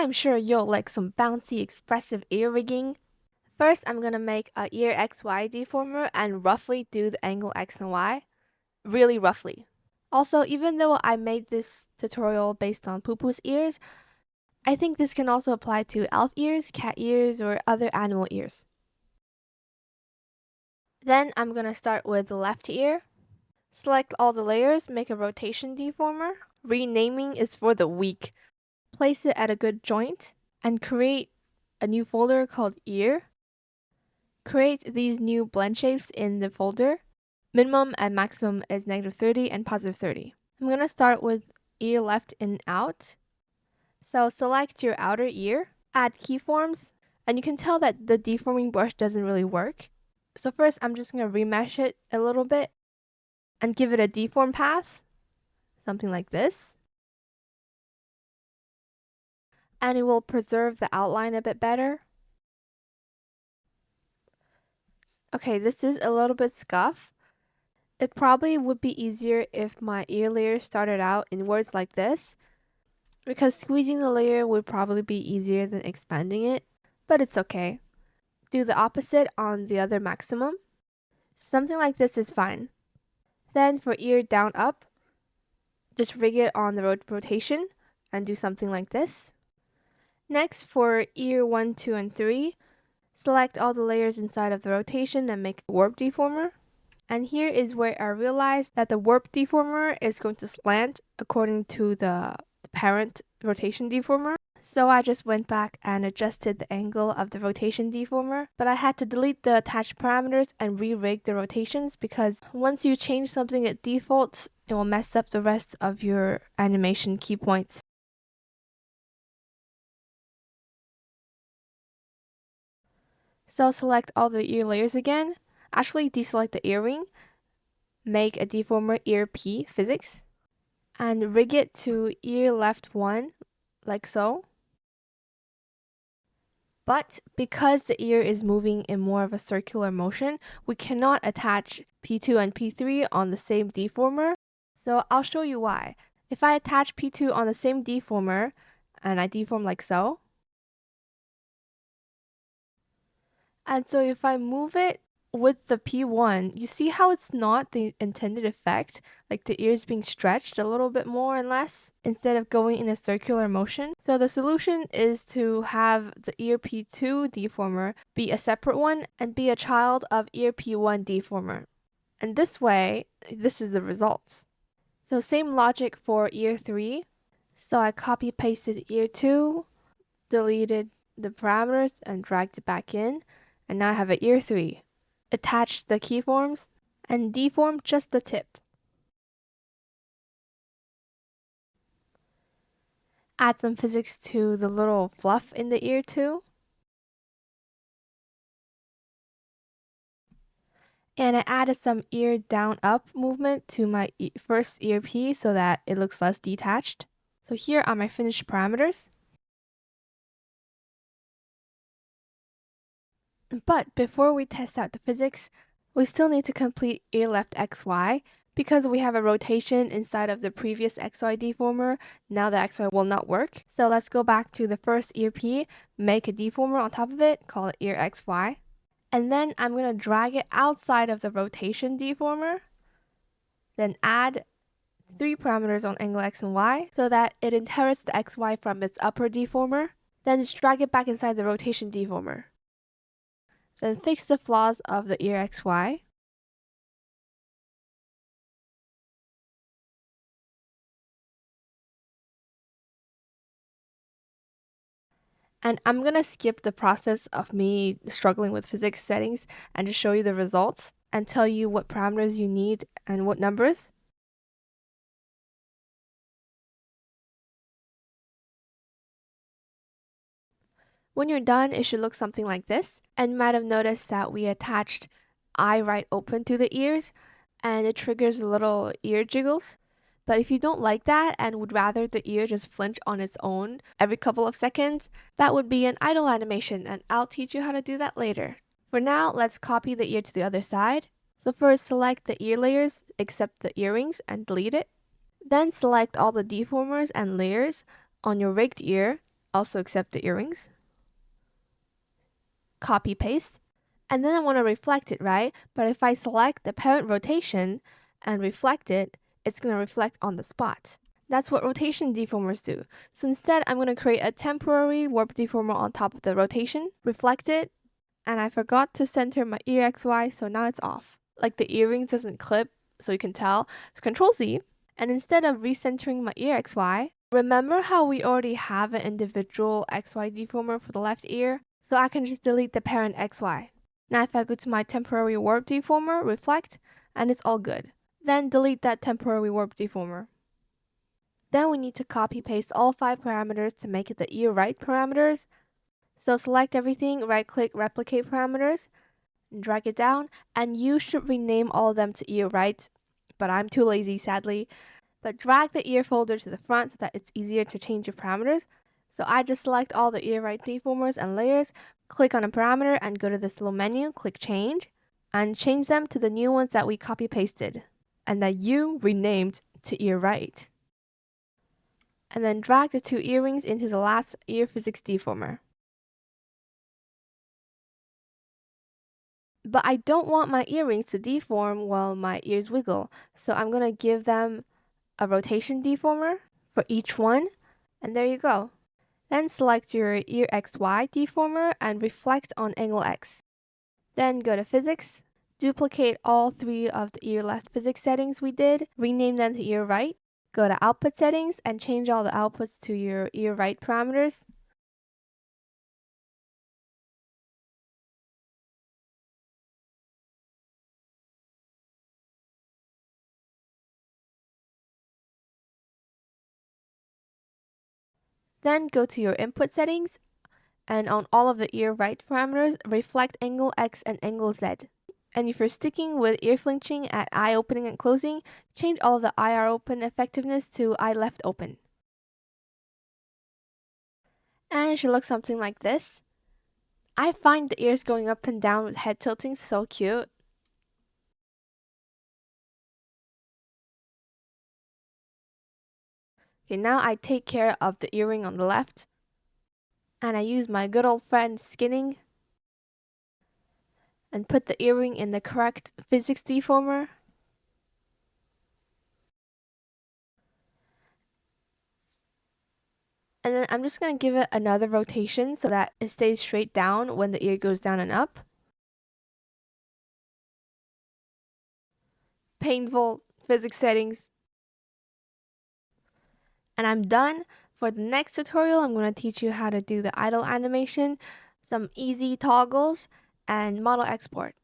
I'm sure you'll like some bouncy, expressive ear rigging. First, I'm gonna make a ear XY deformer and roughly do the angle X and Y. Really roughly. Also, even though I made this tutorial based on Poo-Poo's ears, I think this can also apply to elf ears, cat ears, or other animal ears. Then I'm gonna start with the left ear. Select all the layers, make a rotation deformer. Renaming is for the weak. Place it at a good joint and create a new folder called ear. Create these new blend shapes in the folder. Minimum and maximum is -30 and +30. I'm gonna start with ear left and out. So select your outer ear, add keyforms, and you can tell that the deforming brush doesn't really work. So first I'm just gonna remesh it a little bit and give it a deform path, something like this. And it will preserve the outline a bit better. Okay, this is a little bit scuff. It probably would be easier if my ear layer started out inwards like this, because squeezing the layer would probably be easier than expanding it, but it's okay. Do the opposite on the other maximum. Something like this is fine. Then for ear down up, just rig it on the rotation and do something like this. Next, for ear 1, 2, and 3, select all the layers inside of the rotation and make a warp deformer. And here is where I realized that the warp deformer is going to slant according to the parent rotation deformer. So I just went back and adjusted the angle of the rotation deformer, but I had to delete the attached parameters and re-rig the rotations because once you change something at default, it will mess up the rest of your animation key points. So select all the ear layers again, actually deselect the earring, make a deformer ear P physics, and rig it to ear left 1, like so. But because the ear is moving in more of a circular motion, we cannot attach P2 and P3 on the same deformer. So I'll show you why. If I attach P2 on the same deformer, and I deform like so, and so if I move it with the P1, you see how it's not the intended effect, like the ears being stretched a little bit more and less instead of going in a circular motion. So the solution is to have the ear P2 deformer be a separate one and be a child of ear P1 deformer. And this way, this is the results. So same logic for ear 3. So I copy pasted ear 2, deleted the parameters and dragged it back in, and now I have an ear 3. Attach the keyforms and deform just the tip. Add some physics to the little fluff in the ear too. And I added some ear down up movement to my first ear P so that it looks less detached. So here are my finished parameters. But before we test out the physics, we still need to complete ear left XY. Because we have a rotation inside of the previous XY deformer, now the XY will not work. So let's go back to the first ear P, make a deformer on top of it, call it ear XY. And then I'm going to drag it outside of the rotation deformer. Then add 3 parameters on angle X and Y so that it inherits the XY from its upper deformer. Then just drag it back inside the rotation deformer. Then fix the flaws of the ear XY. And I'm going to skip the process of me struggling with physics settings and just show you the results and tell you what parameters you need and what numbers. When you're done, it should look something like this. And you might have noticed that we attached eye right open to the ears and it triggers little ear jiggles. But if you don't like that and would rather the ear just flinch on its own every couple of seconds, that would be an idle animation and I'll teach you how to do that later. For now, let's copy the ear to the other side. So first select the ear layers except the earrings and delete it. Then select all the deformers and layers on your rigged ear also accept the earrings. Copy paste. And then I want to reflect it, right? But if I select the parent rotation and reflect it, it's going to reflect on the spot. That's what rotation deformers do. So instead, I'm going to create a temporary warp deformer on top of the rotation, reflect it, and I forgot to center my ear XY, so now it's off. Like the earrings doesn't clip, so you can tell. So Control Z, and instead of recentering my ear XY, remember how we already have an individual XY deformer for the left ear? So I can just delete the parent XY. Now if I go to my temporary warp deformer, reflect, and it's all good. Then delete that temporary warp deformer. Then we need to copy paste all 5 parameters to make it the ear right parameters. So select everything, right click replicate parameters, and drag it down, and you should rename all of them to ear right, but I'm too lazy sadly. But drag the ear folder to the front so that it's easier to change your parameters. So I just select all the ear right deformers and layers, click on a parameter and go to this little menu, click change, and change them to the new ones that we copy pasted and that you renamed to ear right. And then drag the 2 earrings into the last ear physics deformer. But I don't want my earrings to deform while my ears wiggle, so I'm going to give them a rotation deformer for each one, and there you go. Then select your ear XY deformer and reflect on angle X. Then go to physics, duplicate all 3 of the ear left physics settings we did, rename them to ear right, go to output settings and change all the outputs to your ear right parameters. Then go to your input settings, and on all of the ear right parameters, reflect angle X and angle Z. And if you're sticking with ear flinching at eye opening and closing, change all of the IR open effectiveness to eye left open. And it should look something like this. I find the ears going up and down with head tilting so cute. Okay, now I take care of the earring on the left. And I use my good old friend skinning. And put the earring in the correct physics deformer. And then I'm just going to give it another rotation so that it stays straight down when the ear goes down and up. Painful physics settings. And I'm done. For the next tutorial, I'm going to teach you how to do the idle animation, some easy toggles, and model export.